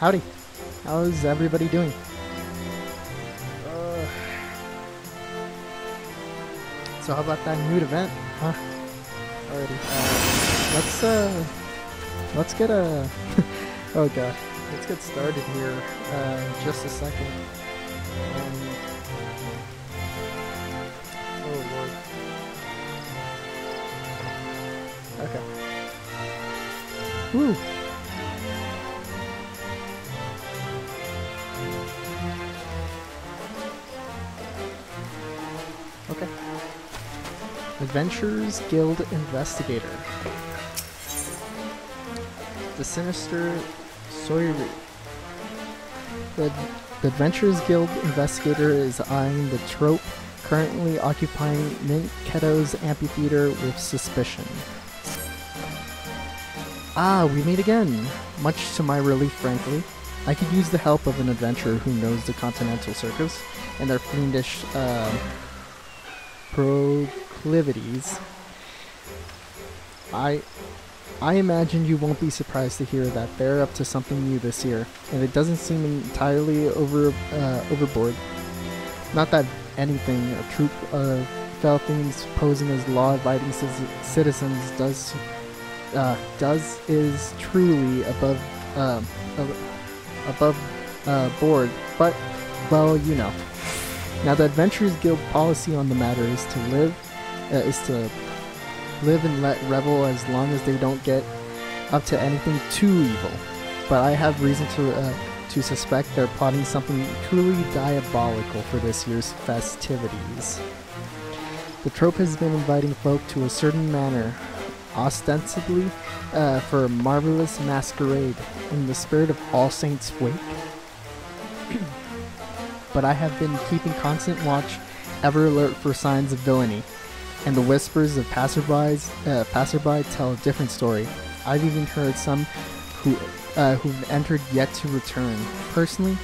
Howdy. How's everybody doing? So how about that nude event? Huh? Alrighty. Let's get a... oh god. Let's get started here in just a second. Oh lord. Okay. Woo! Okay. Adventurers Guild Investigator. The sinister Soyuri. The Adventurers Guild Investigator is eyeing the trope currently occupying Mint Keto's amphitheater with suspicion. Ah, we meet again! Much to my relief, frankly. I could use the help of an adventurer who knows the Continental Circus and their fiendish, proclivities. I imagine you won't be surprised to hear that they're up to something new this year, and it doesn't seem entirely overboard. Not that anything a troop of Felthings posing as law-abiding citizens does is truly above board, but well, you know. Now, the Adventurers Guild policy on the matter is to live and let revel as long as they don't get up to anything too evil. But I have reason to suspect they're plotting something truly diabolical for this year's festivities. The trope has been inviting folk to a certain manor, ostensibly for a marvelous masquerade in the spirit of All Saints' Wake. But I have been keeping constant watch, ever alert for signs of villainy, and the whispers of passerby tell a different story. I've even heard some who've entered yet to return. Personally,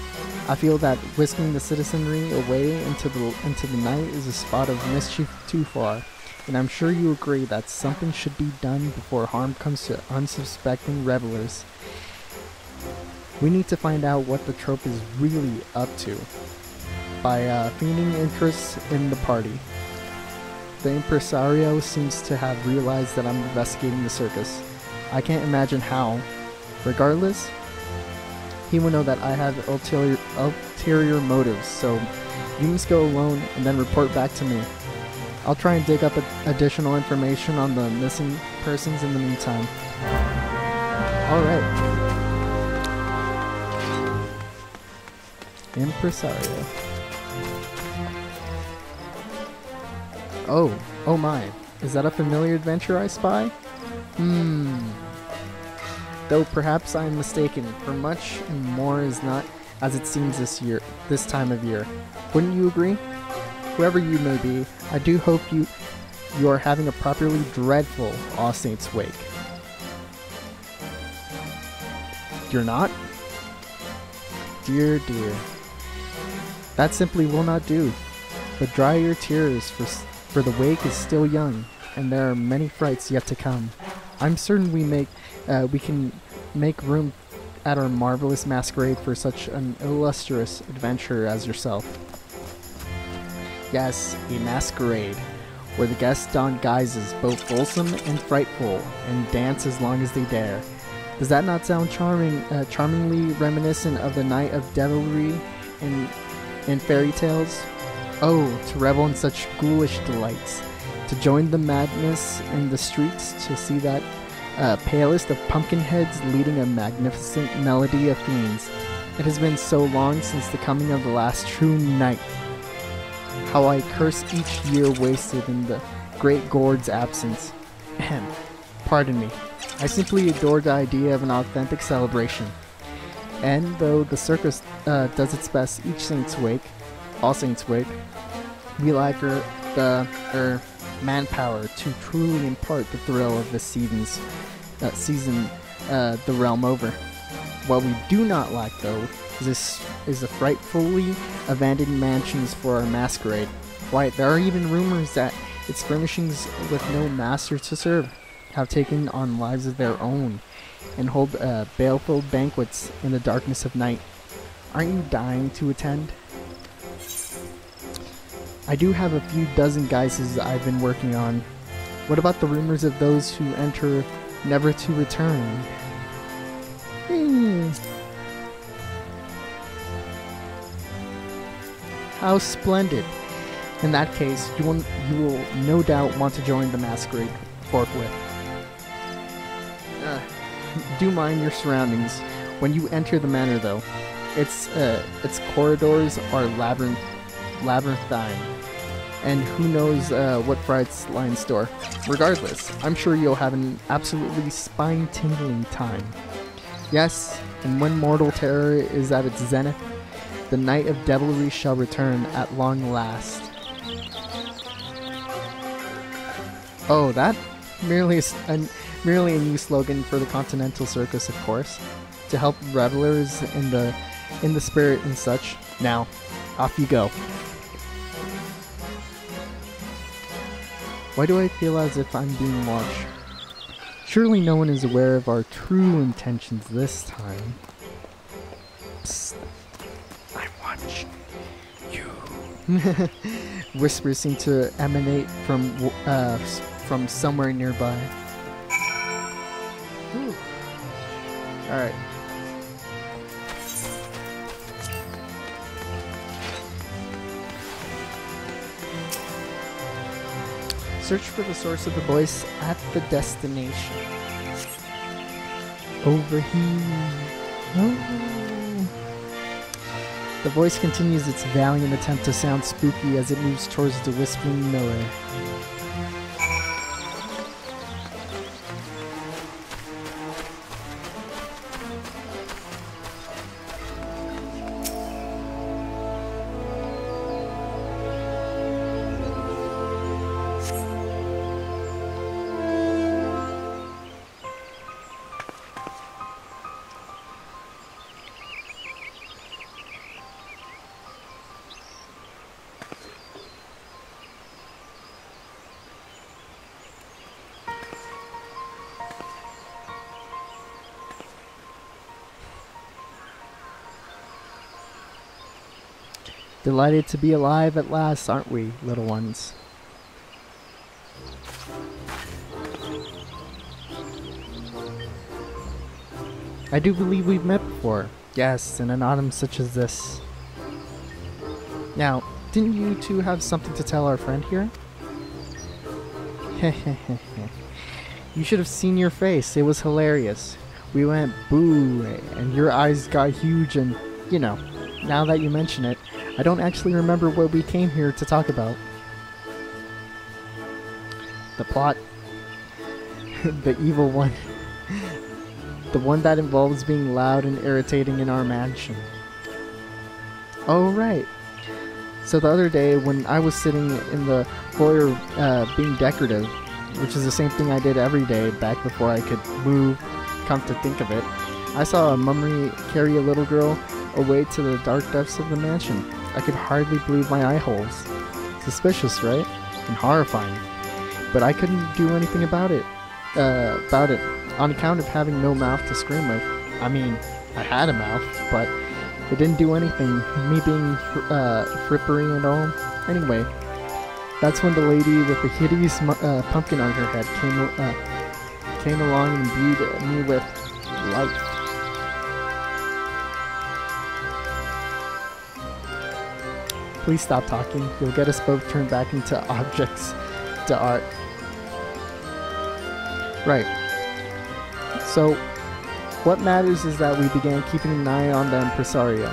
I feel that whisking the citizenry away into the night is a spot of mischief too far, and I'm sure you agree that something should be done before harm comes to unsuspecting revelers. We need to find out what the trope is really up to by feigning interest in the party. The impresario seems to have realized that I'm investigating the circus. I can't imagine how. Regardless, he will know that I have ulterior motives, so you must go alone and then report back to me. I'll try and dig up additional information on the missing persons in the meantime. Alright. Impresario. Oh my. Is that a familiar adventure I spy? Though perhaps I am mistaken, for much more is not as it seems this time of year. Wouldn't you agree? Whoever you may be, I do hope you are having a properly dreadful All Saints' Wake. You're not? Dear. That simply will not do. But dry your tears, for the wake is still young, and there are many frights yet to come. I'm certain we can make room at our marvelous masquerade for such an illustrious adventurer as yourself. Yes, a masquerade, where the guests don guises both fulsome and frightful, and dance as long as they dare. Does that not sound charmingly reminiscent of the night of devilry in fairy tales? Oh, to revel in such ghoulish delights, to join the madness in the streets, to see that palest of pumpkin heads leading a magnificent melody of fiends. It has been so long since the coming of the last true night. How I curse each year wasted in the great Gord's absence. Ahem, pardon me. I simply adore the idea of an authentic celebration. And though the circus does its best each Saint's Wake, All Saints' Wake, we lack the manpower to truly impart the thrill of the season the realm over. What we do not lack, though, is the frightfully abandoned mansions for our masquerade. Why, there are even rumors that its furnishings, with no master to serve, have taken on lives of their own, and hold baleful banquets in the darkness of night. Aren't you dying to attend? I do have a few dozen guises I've been working on. What about the rumors of those who enter never to return? How splendid. In that case, you will no doubt want to join the masquerade forthwith. Do mind your surroundings when you enter the manor, though. Its corridors are labyrinthine, and who knows what frights lie in store. Regardless, I'm sure you'll have an absolutely spine-tingling time. Yes, and when mortal terror is at its zenith, the night of devilry shall return at long last. Oh, that merely a new slogan for the Continental Circus, of course, to help revelers in the spirit and such. Now, off you go. Why do I feel as if I'm being watched? Surely no one is aware of our true intentions this time. Psst. I watch you. Whispers seem to emanate from somewhere nearby. Alright. Search for the source of the voice at the destination. Over here. Oh. The voice continues its valiant attempt to sound spooky as it moves towards the whispering miller. Delighted to be alive at last, aren't we, little ones? I do believe we've met before. Yes, in an autumn such as this. Now, didn't you two have something to tell our friend here? Hehehehe. You should have seen your face. It was hilarious. We went boo, and your eyes got huge, and, you know, now that you mention it, I don't actually remember what we came here to talk about. The plot. The evil one. The one that involves being loud and irritating in our mansion. Oh, right. So the other day, when I was sitting in the foyer being decorative, which is the same thing I did every day back before I could move, come to think of it, I saw a mummery carry a little girl away to the dark depths of the mansion. I could hardly believe my eye holes. Suspicious, right? And horrifying. But I couldn't do anything about it. On account of having no mouth to scream with. I mean, I had a mouth, but it didn't do anything. Me being frippery and all. Anyway, that's when the lady with the hideous pumpkin on her head came along and imbued me with life. Please stop talking. You'll get us both turned back into objects to art. Right. So, what matters is that we began keeping an eye on the impresario.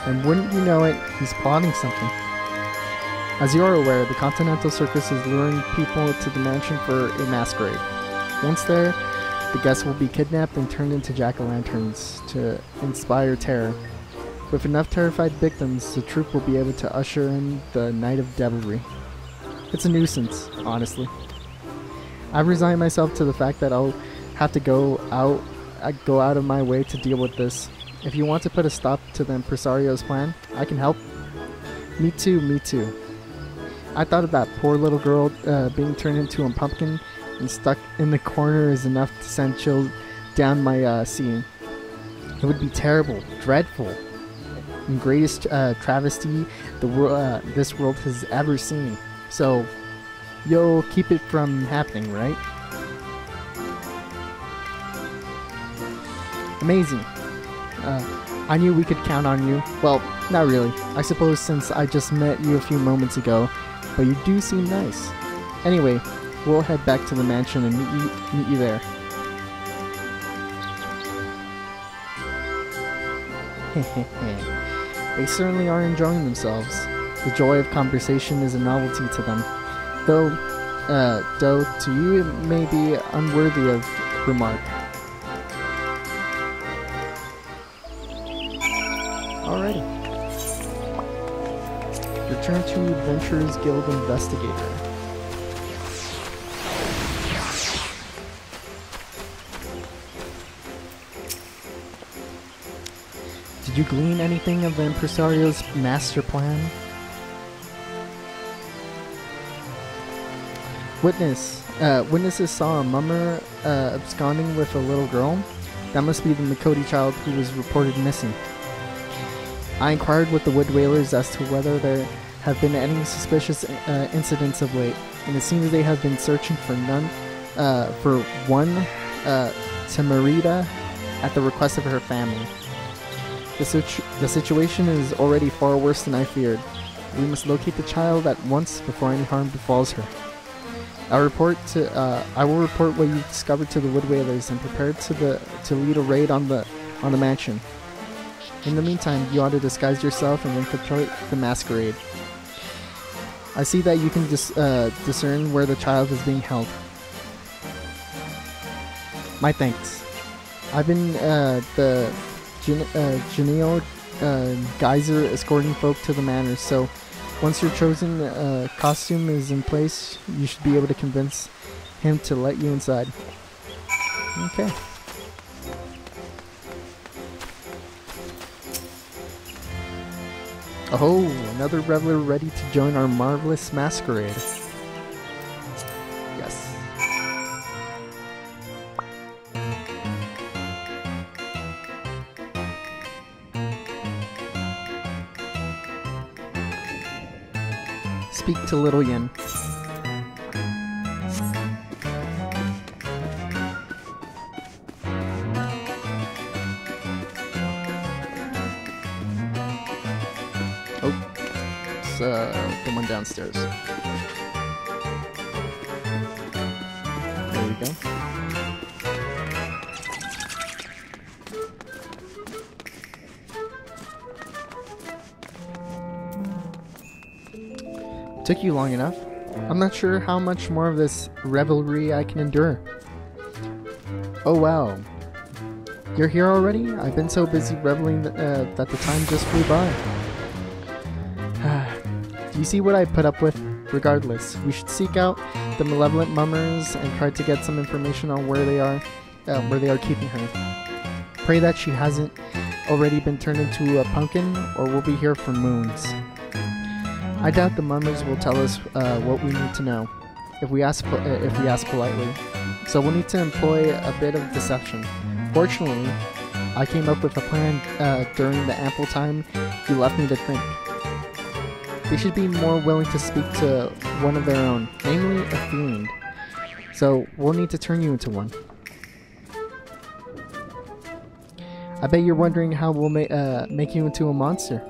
And wouldn't you know it, he's plotting something. As you are aware, the Continental Circus is luring people to the mansion for a masquerade. Once there, the guests will be kidnapped and turned into jack-o'-lanterns to inspire terror. With enough terrified victims, the troupe will be able to usher in the night of devilry. It's a nuisance, honestly. I've resigned myself to the fact that I'll have to go out of my way to deal with this. If you want to put a stop to the impresario's plan, I can help. Me too. I thought of that poor little girl being turned into a pumpkin and stuck in the corner is enough to send down my scene. It would be terrible, dreadful, and greatest travesty this world has ever seen. So, you'll keep it from happening, right? Amazing. I knew we could count on you. Well, not really. I suppose since I just met you a few moments ago, but you do seem nice. Anyway, we'll head back to the mansion and meet you there. They certainly are enjoying themselves. The joy of conversation is a novelty to them. Though to you it may be unworthy of remark. Alrighty. Return to Adventurers Guild Investigator. Did you glean anything of the impresario's master plan? Witnesses saw a mummer absconding with a little girl. That must be the Makoti child who was reported missing. I inquired with the Wood Whalers as to whether there have been any suspicious incidents of late, and it seems they have been searching for one Tamarita at the request of her family. The situation is already far worse than I feared. We must locate the child at once before any harm befalls her. I will report what you discovered to the Wood Whalers and prepare to lead a raid on the mansion. In the meantime, you ought to disguise yourself and infiltrate the masquerade. I see that you can discern where the child is being held. My thanks. I've been the Genio Geyser escorting folk to the manor, so once your chosen costume is in place, you should be able to convince him to let you inside. Okay. Oh, another reveler ready to join our marvelous masquerade. Yes. Speak to Little Yin. The one downstairs. There we go. Took you long enough. I'm not sure how much more of this revelry I can endure. Oh wow. You're here already? I've been so busy reveling that the time just flew by. Do you see what I put up with? Regardless, we should seek out the malevolent mummers and try to get some information on where they are keeping her. Pray that she hasn't already been turned into a pumpkin, or we'll be here for moons. I doubt the mummers will tell us what we need to know if we ask politely. So we'll need to employ a bit of deception. Fortunately, I came up with a plan during the ample time you left me to think. They should be more willing to speak to one of their own, namely a fiend. So we'll need to turn you into one. I bet you're wondering how we'll make you into a monster.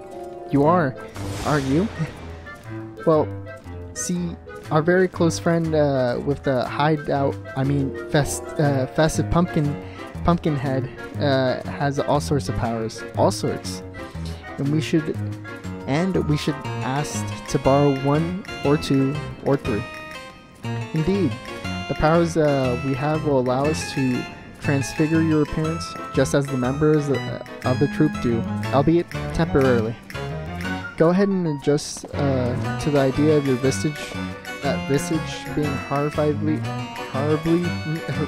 You are, aren't you? Well, see, our very close friend with the festive pumpkin head has all sorts of powers, all sorts, and we should ask to borrow one or two or three. Indeed, the powers we have will allow us to transfigure your appearance just as the members of the troupe do, albeit temporarily. Go ahead and adjust to the idea of your visage being horribly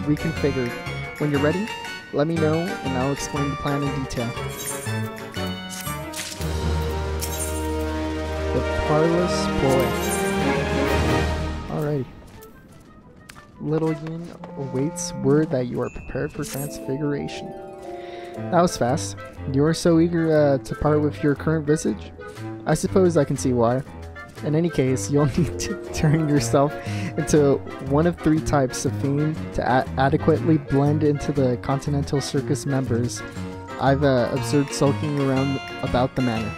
reconfigured. When you're ready, let me know and I'll explain the plan in detail. The Parlous Boy. Alrighty. little yin awaits word that you are prepared for transfiguration. That was fast. You are so eager to part with your current visage? I suppose I can see why. In any case, you'll need to turn yourself into one of 3 types of fiend to adequately blend into the Continental Circus members I've observed sulking around about the manor.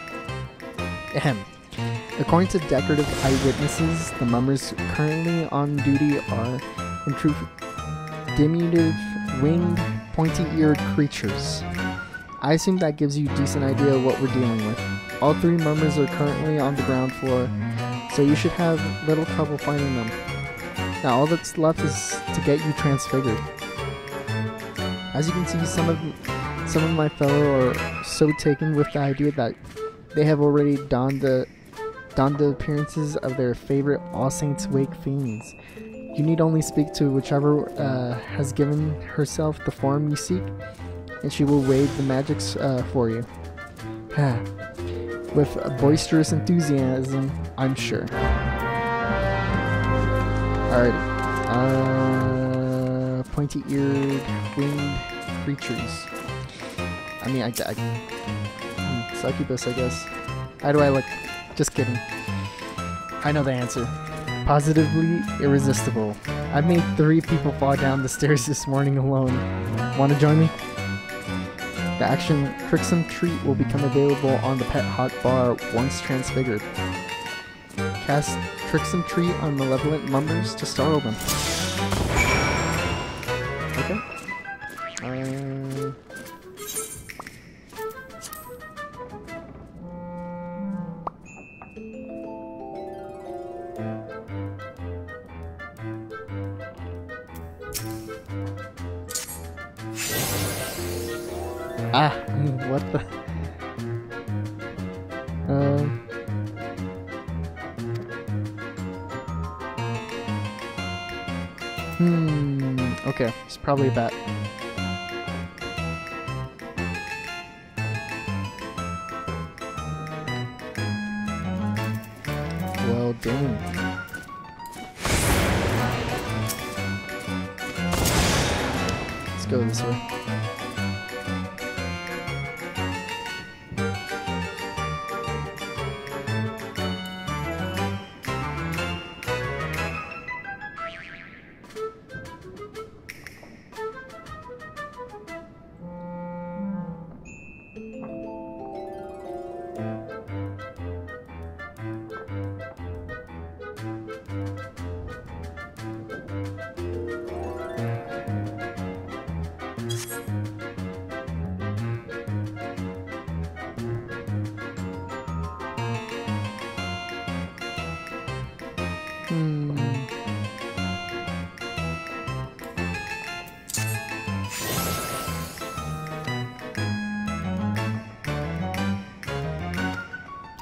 Ahem. According to decorative eyewitnesses, the mummers currently on duty are, in truth, diminutive, winged, pointy-eared creatures. I assume that gives you a decent idea of what we're dealing with. All 3 mummers are currently on the ground floor, so you should have little trouble finding them. Now all that's left is to get you transfigured. As you can see, some of my fellow are so taken with the idea that they have already donned the appearances of their favorite All Saints Wake fiends. You need only speak to whichever has given herself the form you seek, and she will wave the magics for you. With boisterous enthusiasm, I'm sure. Alrighty. Pointy-eared, winged creatures. I mean, succubus, I guess. How do I look? Just kidding. I know the answer. Positively irresistible. I've made 3 people fall down the stairs this morning alone. Want to join me? The action Tricksome Treat will become available on the Pet Hot Bar once transfigured. Cast Tricksome Treat on malevolent mummers to startle them. Okay. What the? Okay, it's probably a bat. Well, damn. Let's go this way.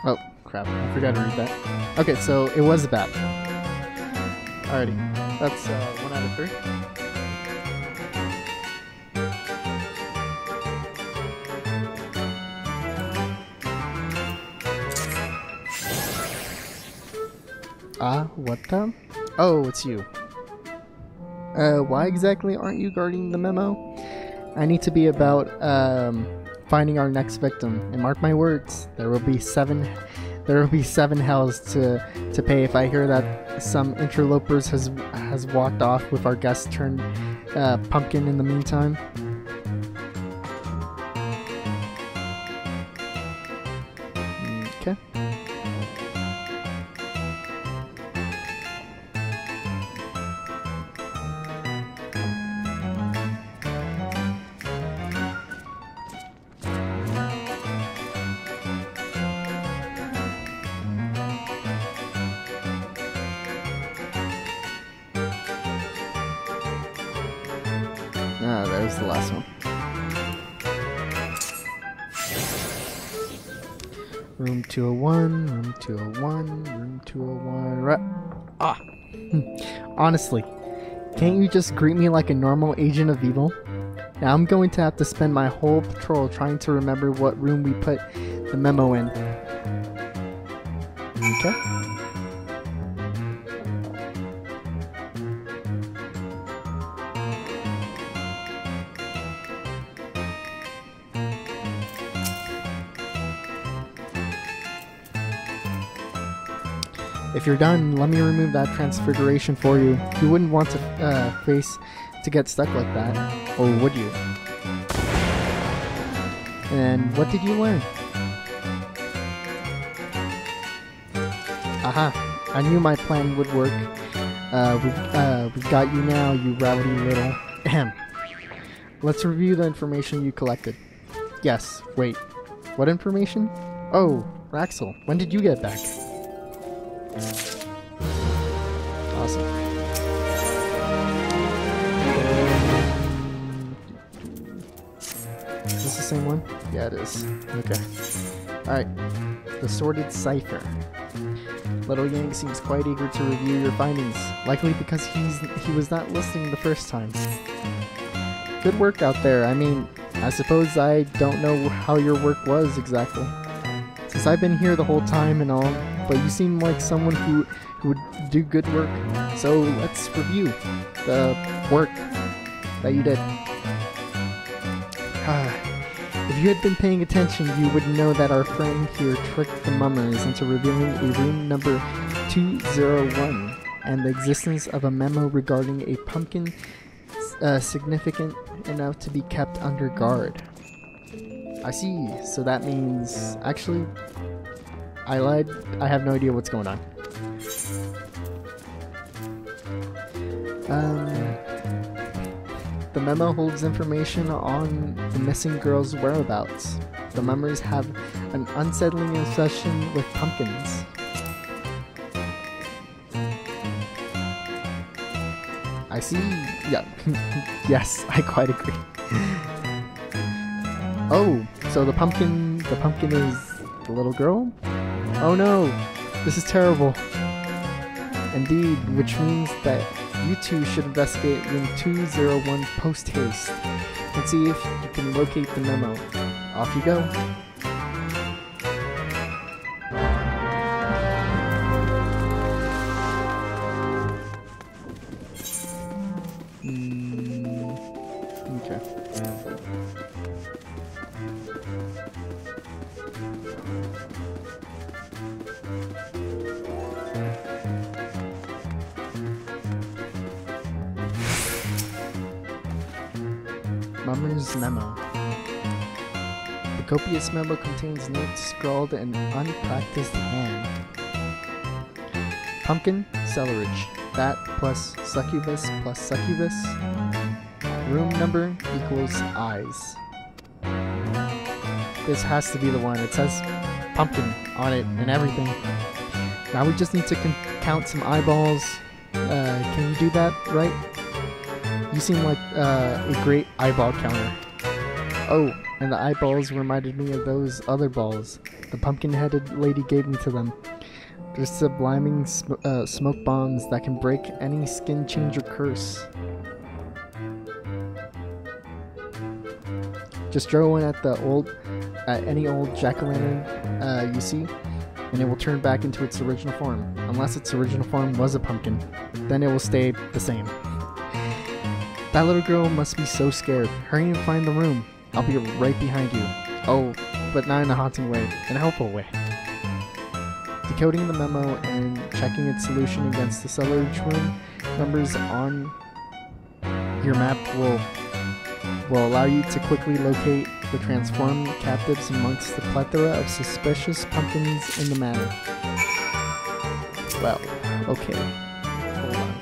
Oh, crap. I forgot to read that. Okay, so it was a bat. Alrighty. That's 1 out of 3. What the? Oh, it's you. Why exactly aren't you guarding the memo? I need to be about, finding our next victim, and mark my words, there will be 7 hells to pay if I hear that some interlopers has walked off with our guest turned pumpkin in the meantime. Okay. There's the last one. Room 201, room 201, room 201. Honestly, can't you just greet me like a normal agent of evil? Now I'm going to have to spend my whole patrol trying to remember what room we put the memo in. Okay. If you're done, let me remove that transfiguration for you. You wouldn't want to face to get stuck like that, or would you? And what did you learn? Aha! I knew my plan would work. We've got you now, you rowdy little... Ahem. Let's review the information you collected. Yes, wait. What information? Oh, Raxel, when did you get back? Awesome. Is this the same one? Yeah, it is. Okay. Alright. The Sorted Cipher. Little Yang seems quite eager to review your findings, likely because he was not listening the first time. Good work out there. I mean, I suppose I don't know how your work was exactly, since I've been here the whole time and all, but you seem like someone who would do good work. So let's review the work that you did. If you had been paying attention, you would know that our friend here tricked the mummers into revealing a room number 201 and the existence of a memo regarding a pumpkin significant enough to be kept under guard. I see, so that means... Actually, I lied. I have no idea what's going on. The memo holds information on the missing girl's whereabouts. The memories have an unsettling obsession with pumpkins. I see. Yeah. Yes, I quite agree. Oh, so the pumpkin is the little girl? Oh no, this is terrible. Indeed, which means that you two should investigate room 201 post-haste and see if you can locate the memo. Off you go. Okay. Mummer's Memo. The copious memo contains notes scrawled in unpracticed hand. Pumpkin, cellarage. That plus succubus. Room number equals eyes. This has to be the one. It says pumpkin on it and everything. Now we just need to count some eyeballs. Can you do that, right? You seem like a great eyeball counter. Oh, and the eyeballs reminded me of those other balls the pumpkin-headed lady gave me to them. They're subliming smoke bombs that can break any skin changer curse. Just throw one at any old jack-o'-lantern you see, and it will turn back into its original form. Unless its original form was a pumpkin, then it will stay the same. That little girl must be so scared. Hurry and find the room. I'll be right behind you. Oh, but not in a haunting way, in a helpful way. Decoding the memo and checking its solution against the cellarage room numbers on your map will allow you to quickly locate the transformed captives amongst the plethora of suspicious pumpkins in the manor. Well, okay. Hold on.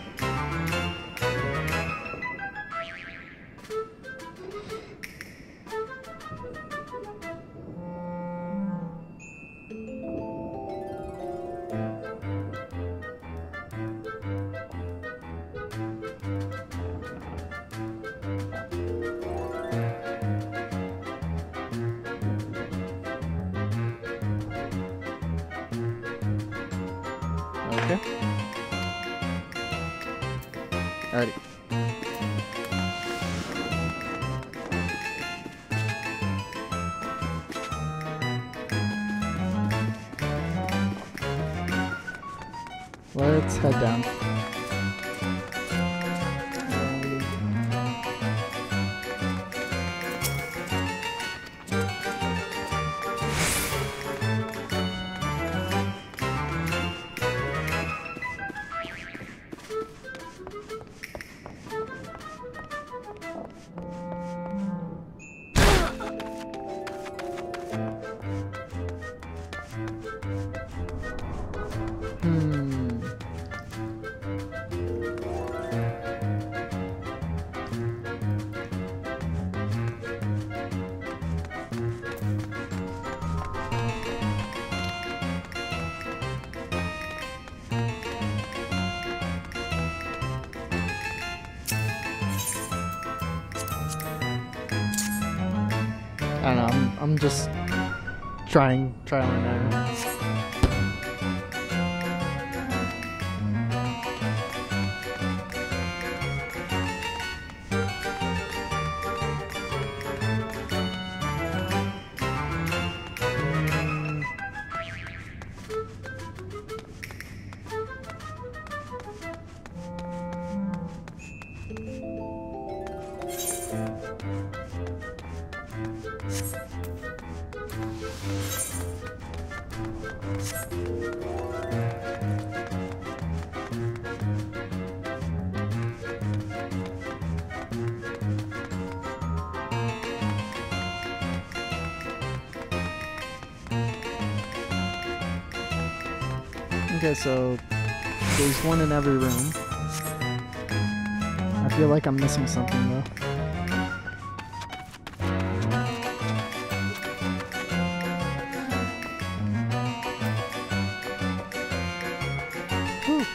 Okay. Alrighty. Let's head down. I don't know, I'm just trial and error. Okay, so there's one in every room. I feel like I'm missing something though. Whew.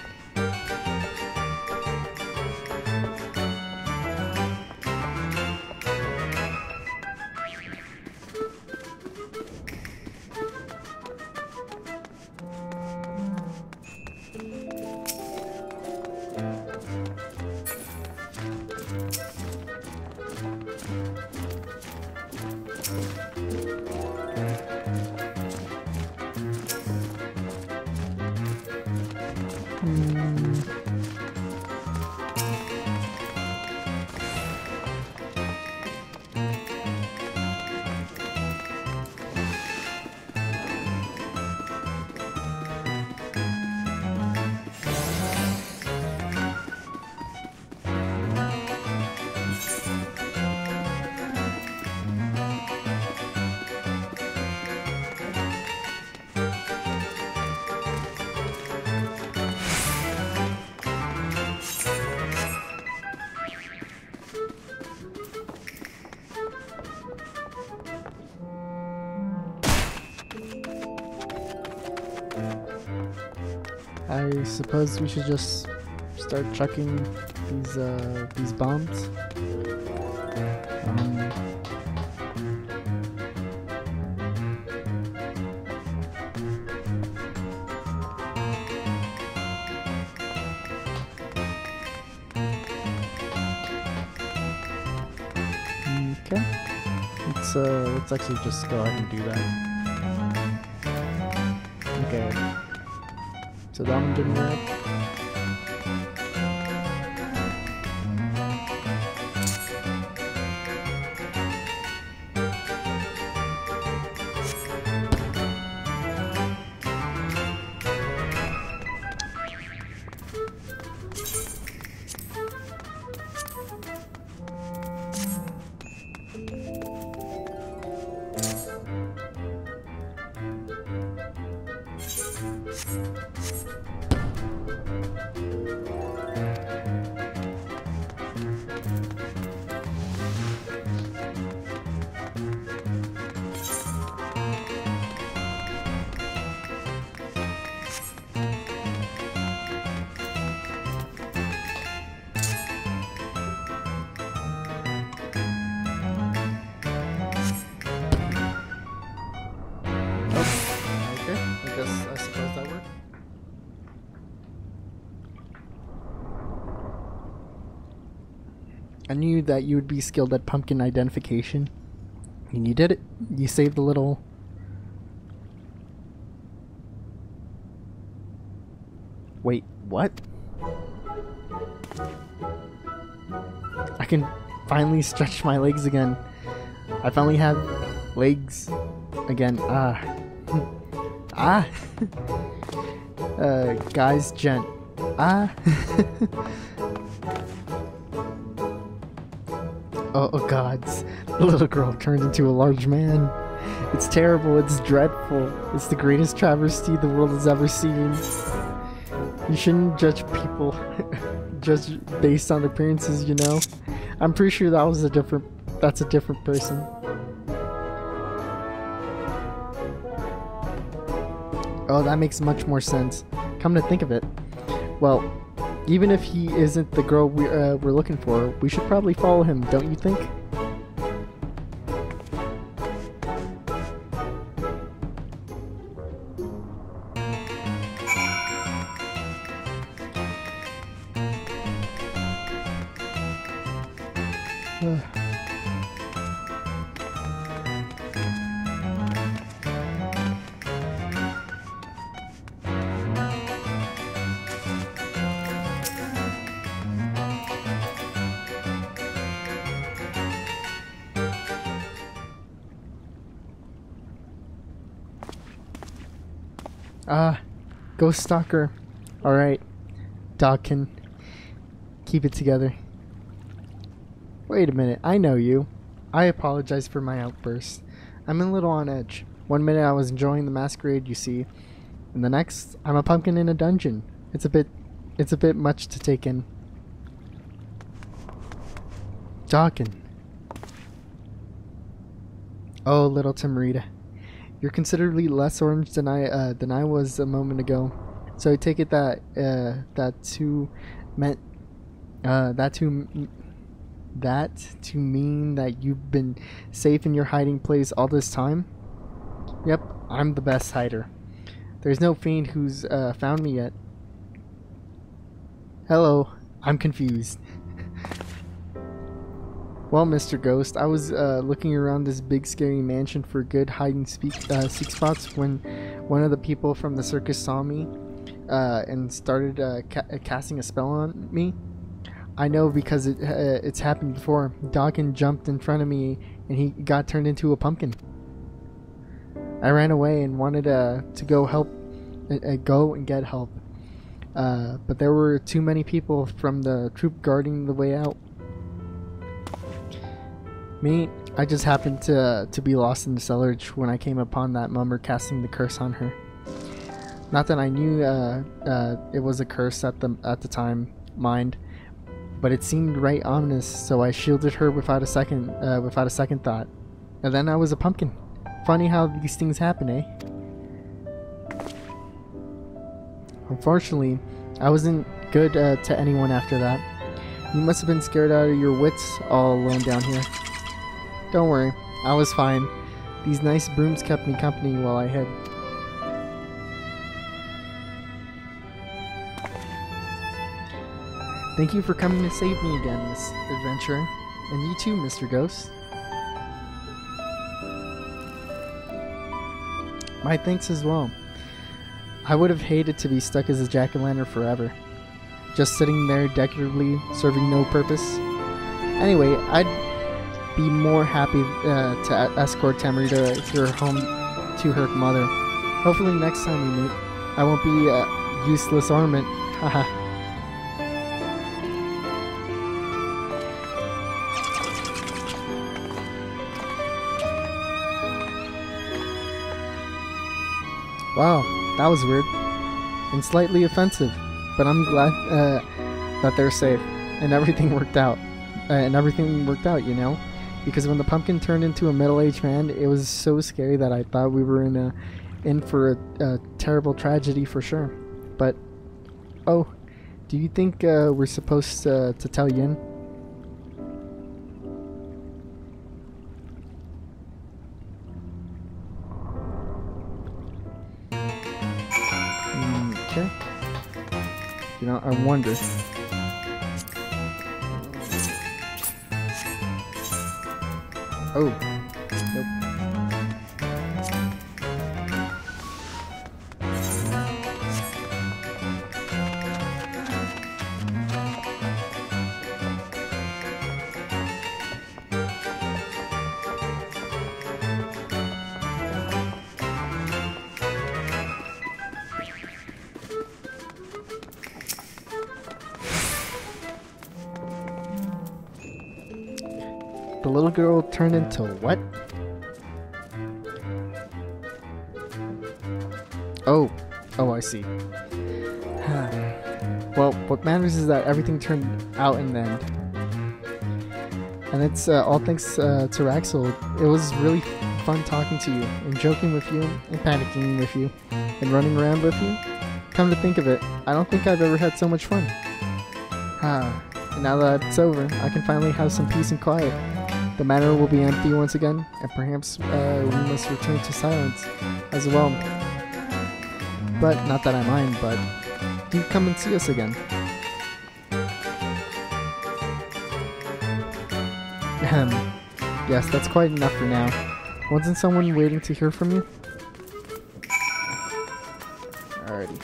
I suppose we should just start chucking these bombs. Okay. Let's actually just go ahead and do that. Okay. So that one didn't work. I suppose that worked. I knew that you would be skilled at pumpkin identification. And you did it. You saved the little... Wait, what? I can finally stretch my legs again. I finally have legs again. Guys, gent. Oh gods. The little girl turned into a large man. It's terrible, it's dreadful. It's the greatest travesty the world has ever seen. You shouldn't judge people just based on appearances, you know? I'm pretty sure that's a different person. Oh, that makes much more sense. Come to think of it. Well, even if he isn't the girl we're looking for, we should probably follow him, don't you think? Ghost Stalker. Alright, Dogkin. Keep it together. Wait a minute, I know you. I apologize for my outburst. I'm a little on edge. One minute I was enjoying the masquerade, you see, and the next I'm a pumpkin in a dungeon. It's a bit much to take in. Dawkin. Oh, little Tamarita. You're considerably less orange than I was a moment ago. So I take it that to mean that you've been safe in your hiding place all this time? Yep, I'm the best hider. There's no fiend who's found me yet. Hello, I'm confused. Well, Mr. Ghost, I was looking around this big scary mansion for good hide-and-seek spots when one of the people from the circus saw me and started casting a spell on me. I know because it's happened before. Dawkin jumped in front of me and he got turned into a pumpkin. I ran away and wanted to go and get help. But there were too many people from the troop guarding the way out. Me, I just happened to be lost in the cellar when I came upon that mummer casting the curse on her. Not that I knew it was a curse at the time, mind, but it seemed right ominous, so I shielded her without a second thought. And then I was a pumpkin. Funny how these things happen, eh? Unfortunately, I wasn't good to anyone after that. You must have been scared out of your wits all alone down here. Don't worry, I was fine. These nice brooms kept me company while I hid. Thank you for coming to save me again, Miss Adventurer. And you too, Mr. Ghost. My thanks as well. I would have hated to be stuck as a jack-o'-lantern forever. Just sitting there decoratively, serving no purpose. Anyway, I'd be more happy to escort Tamarita home to her mother. Hopefully next time we meet, I won't be a useless ornament. Haha. Wow, that was weird and slightly offensive, but I'm glad that they're safe and everything worked out. You know, because when the pumpkin turned into a middle-aged man, it was so scary that I thought we were in for a terrible tragedy for sure. But oh, do you think we're supposed to tell Yin? Okay. You know, I wonder. Oh, nope. The little girl turned into what? Oh, I see. Well, what matters is that everything turned out in the end. And it's all thanks to Raxel. It was really fun talking to you, and joking with you, and panicking with you, and running around with you. Come to think of it, I don't think I've ever had so much fun. And now that it's over, I can finally have some peace and quiet. The manor will be empty once again, and perhaps we must return to silence as well. But not that I mind, but do come and see us again. Ahem. Yes, that's quite enough for now. Wasn't someone waiting to hear from you? Alrighty.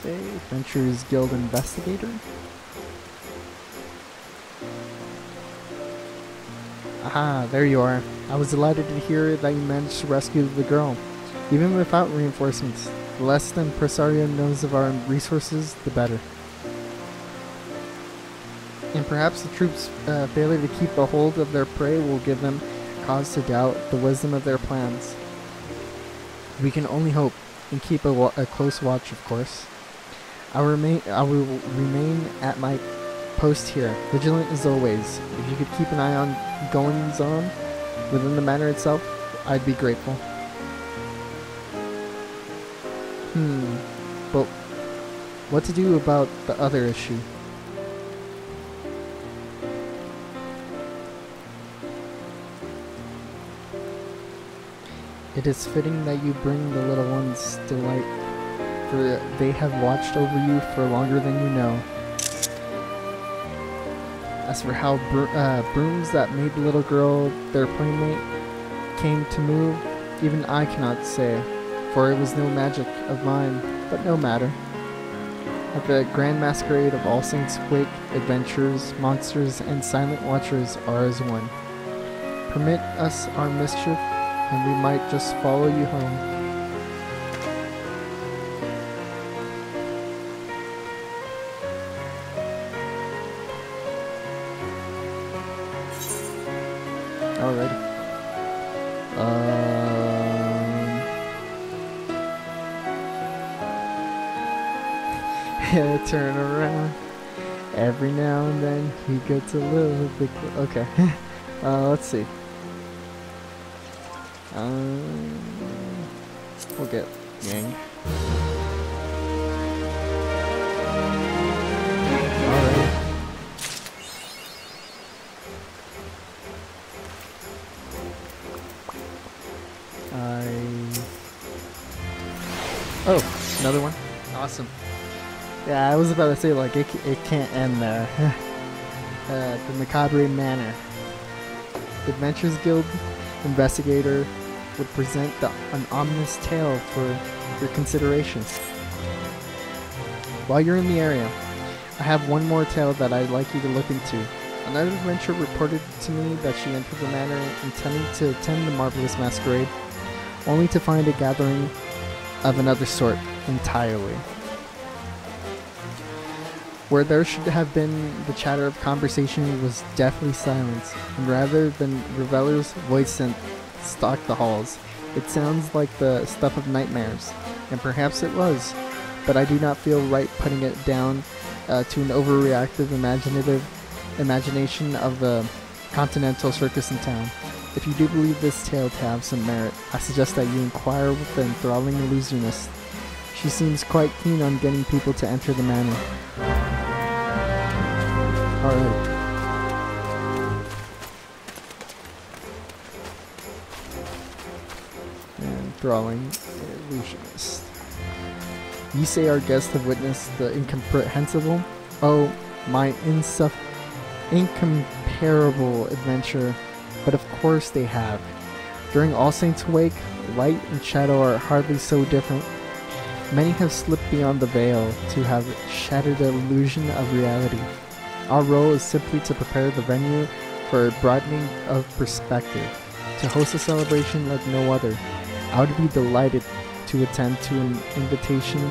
Okay, Adventures Guild Investigator. Aha, there you are. I was delighted to hear that you managed to rescue the girl. Even without reinforcements, the less than Presario knows of our resources, the better. And perhaps the troops' failure to keep a hold of their prey will give them cause to doubt the wisdom of their plans. We can only hope, and keep a close watch, of course. I will remain at my post here, vigilant as always. If you could keep an eye on goings-on within the manor itself, I'd be grateful. But what to do about the other issue? It is fitting that you bring the little ones delight, for they have watched over you for longer than you know. As for how brooms that made the little girl their playmate came to move, even I cannot say, for it was no magic of mine, but no matter. At the grand masquerade of All Saints' Wake, adventurers, monsters, and silent watchers are as one. Permit us our mischief, and we might just follow you home. Alrighty. Turn around. Every now and then he gets a little bit okay. Let's see. We'll get Yang. Alright. Oh, another one? Awesome. Yeah, I was about to say, like, it can't end there. The Macabre Manor. The Adventures Guild Investigator would present an ominous tale for your consideration. While you're in the area, I have one more tale that I'd like you to look into. Another adventurer reported to me that she entered the manor intending to attend the marvelous masquerade, only to find a gathering of another sort entirely. Where there should have been the chatter of conversation was deathly silence, and rather than revelers' voice stalked the halls. It sounds like the stuff of nightmares, and perhaps it was, but I do not feel right putting it down to an overreactive imagination of the continental circus in town. If you do believe this tale to have some merit, I suggest that you inquire with the enthralling illusionist. She seems quite keen on getting people to enter the manor. Alright. Enthralling illusionist. You say our guests have witnessed the incomprehensible? Oh, my incomparable adventure. But of course they have. During All Saints' Wake, light and shadow are hardly so different. Many have slipped beyond the veil to have shattered the illusion of reality. Our role is simply to prepare the venue for a broadening of perspective, to host a celebration like no other. I would be delighted to attend to an invitation.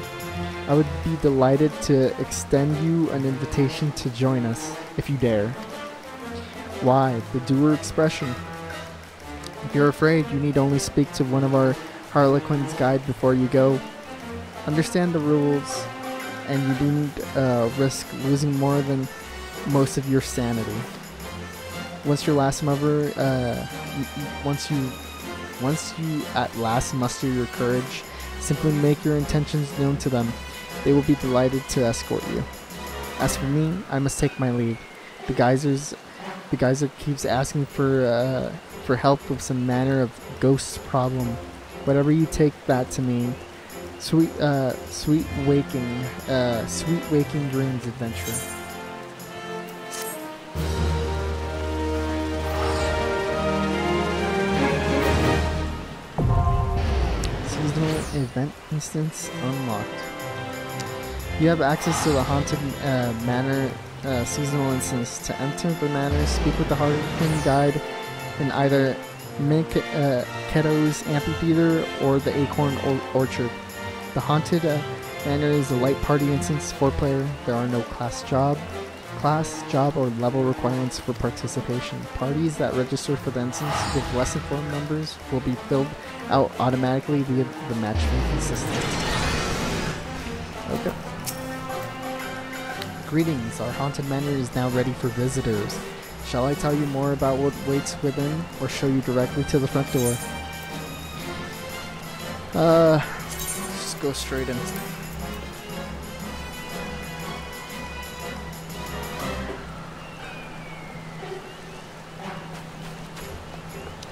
I would be delighted to extend you an invitation to join us, if you dare. Why, the doer expression. If you're afraid, you need only speak to one of our Harlequin's guide before you go. Understand the rules, and you needn't risk losing more than most of your sanity. Once your last member, once you at last muster your courage, simply make your intentions known to them. They will be delighted to escort you. As for me, I must take my leave. The geyser keeps asking for help with some manner of ghost problem. Whatever you take that to mean. Sweet waking dreams adventure. Seasonal event instance unlocked. You have access to the haunted manor seasonal instance. To enter the manor, speak with the Harlequin guide in either Ketto's amphitheater or the Acorn Orchard. The haunted manor is a light party instance, 4-player. There are no class, job, or level requirements for participation. Parties that register for the instance with less than 4 members will be filled out automatically via the matchmaking system. Okay. Greetings, our haunted manor is now ready for visitors. Shall I tell you more about what waits within, or show you directly to the front door? Just go straight in.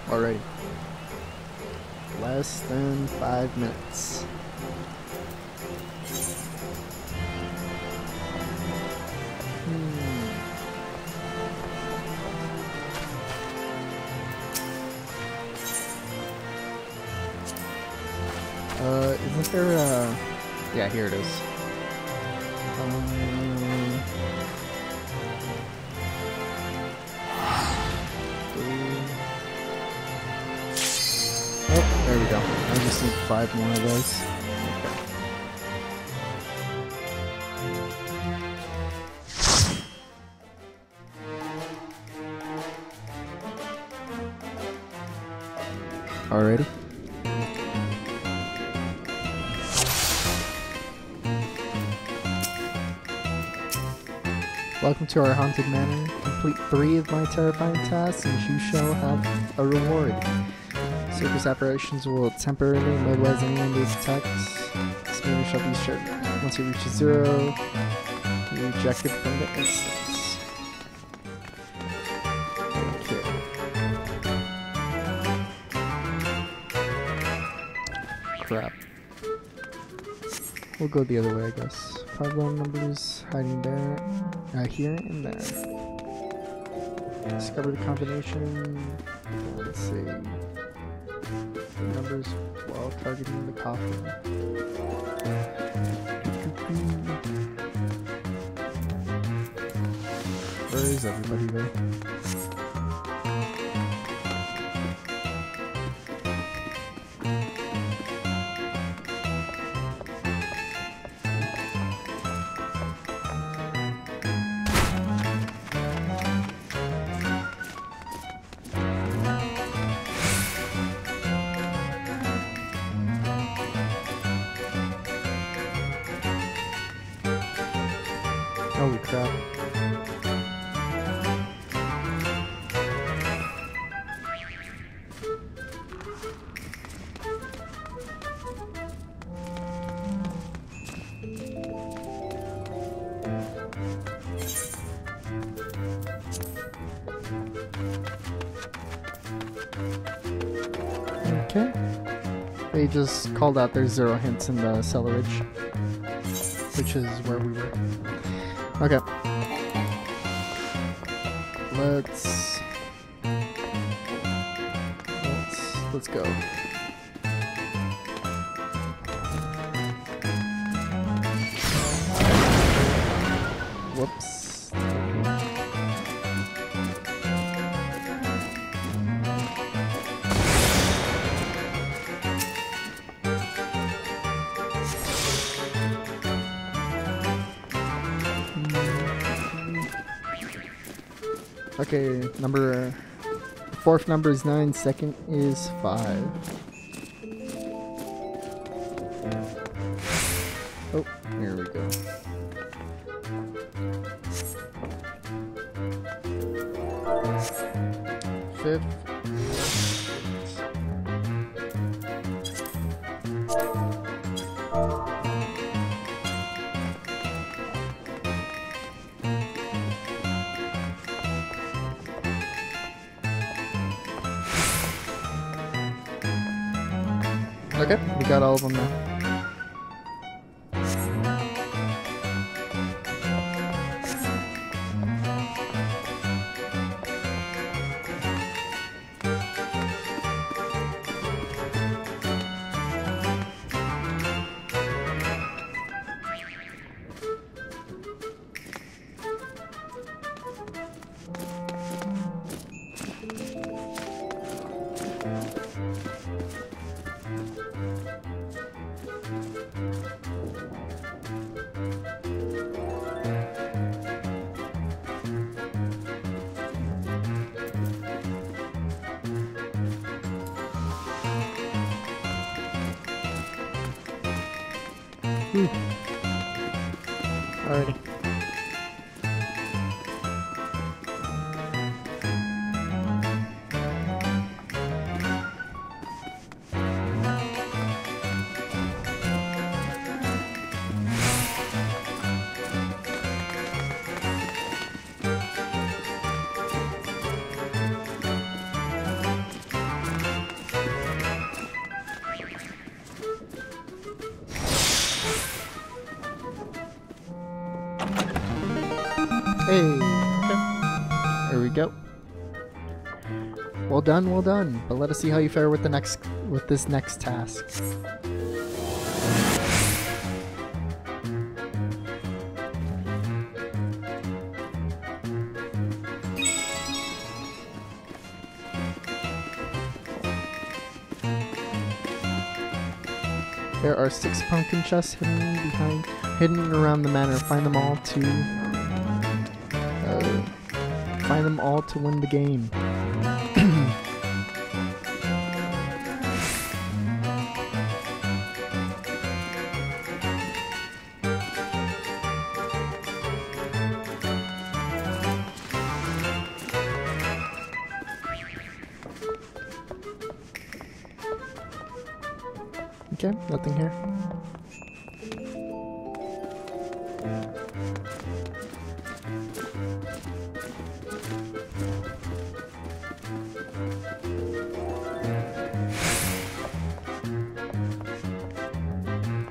Alrighty. Less than 5 minutes. Isn't there a... Yeah, here it is. Oh, there we go. I just need 5 more of those. Okay. Alrighty. Welcome to our haunted manor. Complete 3 of my terrifying tasks and you shall have a reward. Circus apparitions will temporarily immobilize anyone who attacks. This manor shall be shut. Once it reaches 0, you're ejected from the instance. Okay. Crap. We'll go the other way, I guess. 5 lone numbers hiding there, here and there. Discover the combination. Let's see. Numbers while targeting the coffin. Where is everybody though? Holy crap. Okay. They just called out there's 0 hints in the cellarage, which is where we were. Okay. Let's go. Whoops. Okay, fourth number is 9, second is 5. Oh, here we go. 5th. Okay, we got all of them now. Alrighty. Hey, okay. There we go. Well done, well done. But let us see how you fare with this next task. There are 6 pumpkin chests hidden around the manor. Find them all to win the game. Okay, nothing here.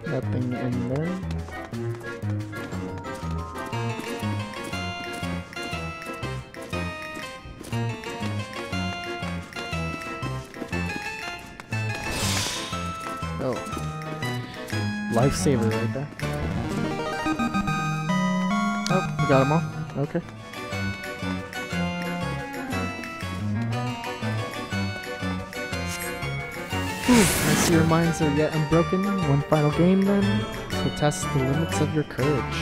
Nothing in there. Oh. Lifesaver right there. Oh, we got them all. Okay. I see your minds are yet unbroken. One final game then, to test the limits of your courage.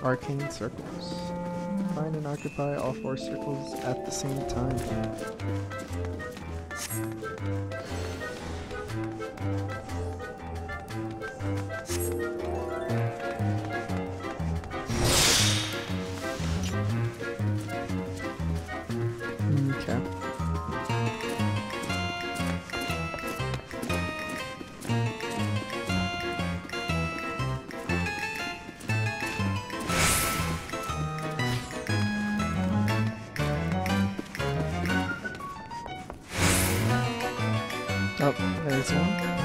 Arcane circles. Find and occupy all 4 circles at the same time. Okay. Oh, there's one.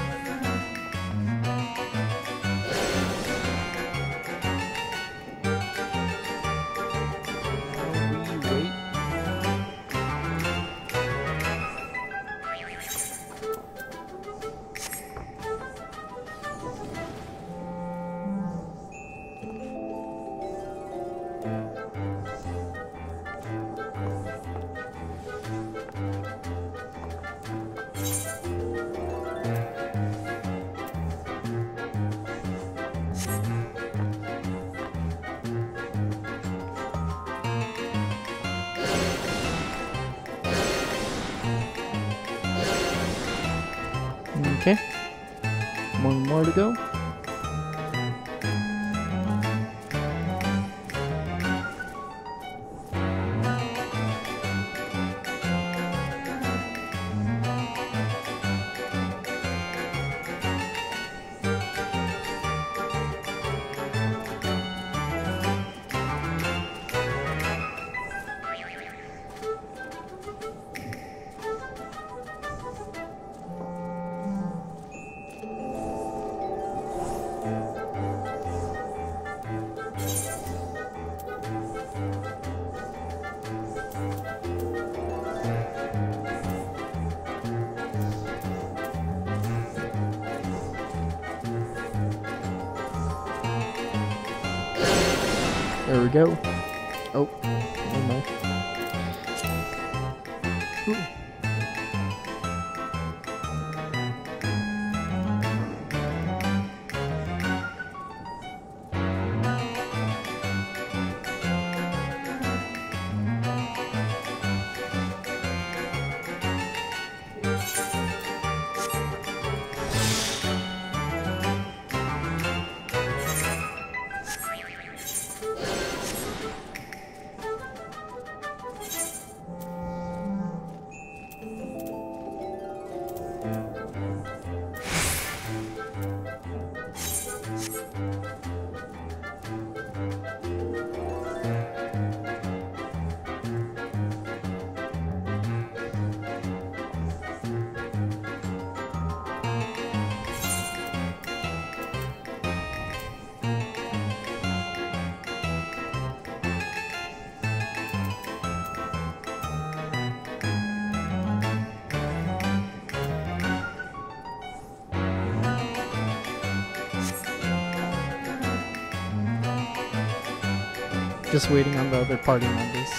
Okay, one more to go. There we go. Oh, oh no. Ooh. Just waiting on the other party members.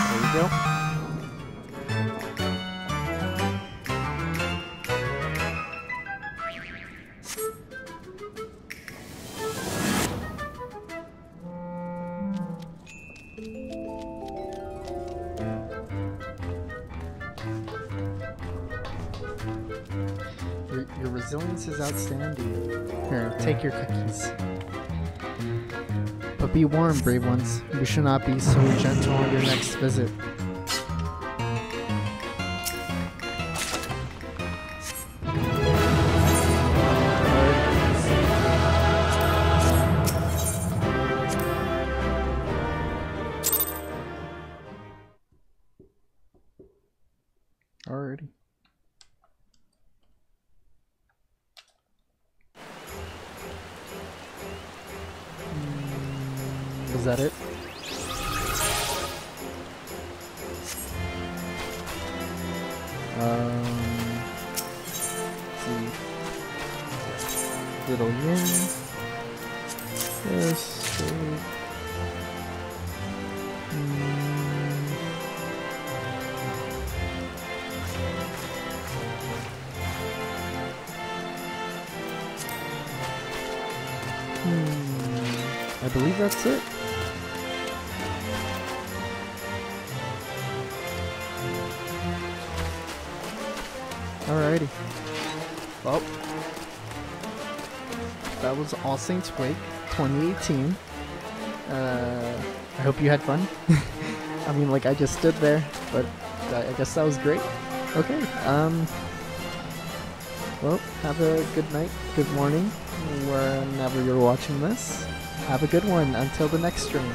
There you go. Your resilience is outstanding. Here, take your cookies. But be warned, brave ones. We should not be so gentle on your next visit. Alrighty. Was that it? Let's see. Little yin. This. I believe that's it. Alrighty. Well, that was All Saints Wake 2018. I hope you had fun. I mean, like, I just stood there, but I guess that was great. Okay, well, have a good night, good morning, whenever you're watching this. Have a good one until the next stream.